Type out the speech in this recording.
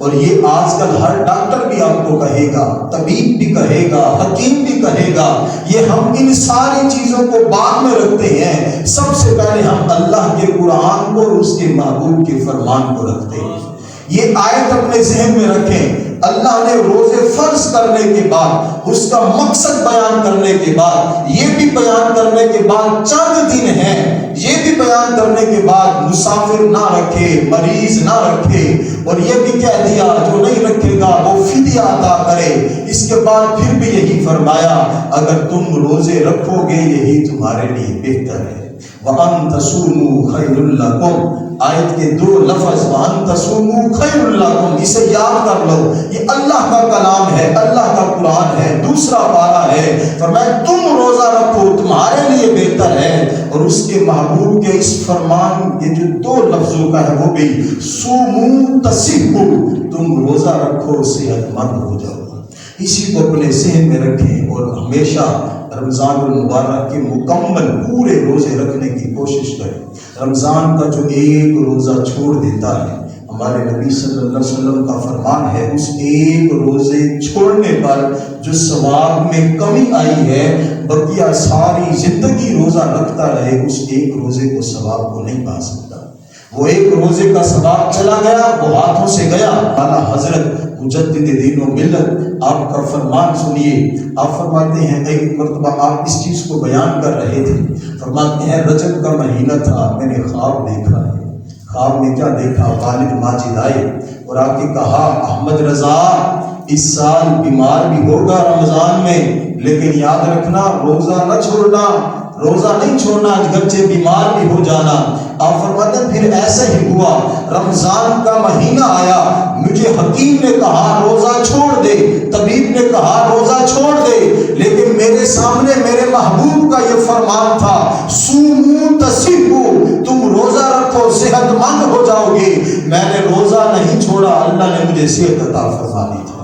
اور یہ آج کل ہر ڈاکٹر بھی آپ کو کہے گا، طبیب بھی کہے گا، حکیم بھی کہے گا، یہ ہم ان ساری چیزوں کو بعد میں رکھتے ہیں، سب سے پہلے ہم اللہ کے قرآن کو اور اس کے محبوب کے فرمان کو رکھتے ہیں۔ یہ آیت اپنے ذہن میں رکھیں، اللہ نے روزے فرض کرنے کے بعد، اس کا مقصد بیان کرنے کے بعد، یہ بھی بیان کرنے کے بعد چند دن ہیں، یہ بھی بیان کرنے کے بعد مسافر نہ رکھے، مریض نہ رکھے، اور یہ بھی کہہ دیا جو نہیں رکھے گا وہ فدیہ ادا کرے۔ اس کے بعد پھر بھی یہی فرمایا اگر تم روزے رکھو گے یہی تمہارے لیے بہتر ہے۔ وَأَن تَصُومُوا خَيْرٌ لَكُمْ، آیت کے دو لفظ وَأَن تَصُومُوا خَيْرٌ لَكُمْ، اسے یاد کر لو، یہ اللہ کا کلام ہے، اللہ کا قرآن ہے، دوسرا پارہ ہے، فرمایا تم روزہ رکھو تمہارے لیے بہتر ہے۔ اور اس کے محبوب کے اس فرمان کے جو دو لفظوں کا ہے وہ بھی سومو تصحوا، تم روزہ رکھو صحت مند ہو جاؤ۔ اسی کو اپنے ذہن میں رکھیں اور ہمیشہ رمضان المبارک کے مکمل پورے روزے رکھنے کی کوشش کریں۔ رمضان کا جو ایک روزہ چھوڑ دیتا ہے، ہمارے نبی صلی اللہ علیہ وسلم کا فرمان ہے اس ایک روزے چھوڑنے پر جو ثواب میں کمی آئی ہے، بقیہ ساری زندگی روزہ رکھتا رہے اس ایک روزے کو ثواب کو نہیں پا سکتا۔ وہ ایک روزے کا ثواب چلا گیا، وہ ہاتھوں سے گیا۔ اعلیٰ حضرت مجدد دین و ملت آپ کا فرمان سنیے، آپ فرماتے ہیں ایک مرتبہ آپ اس چیز کو بیان کر رہے تھے، فرماتے ہیں رجب کا مہینہ تھا، میں نے خواب دیکھا ہے۔ خواب میں کیا دیکھا؟ والد ماجد آئے اور آ کے کہا احمد رضا اس سال بیمار بھی ہوگا رمضان میں، لیکن یاد رکھنا روزہ نہ چھوڑنا، روزہ نہیں چھوڑنا اگرچہ بیمار بھی ہو جانا۔ آپ فرماتے ہیں پھر ایسا ہی ہوا، رمضان کا مہینہ آیا، مجھے حکیم نے کہا روزہ چھوڑ دے، طبیب نے کہا روزہ چھوڑ دے، لیکن میرے سامنے میرے محبوب کا یہ فرمان تھا سومو تصحوا، تم روزہ رکھو صحت مند ہو جاؤ گے۔ میں نے روزہ نہیں چھوڑا، اللہ نے مجھے صحت عطا فرما دی تھی۔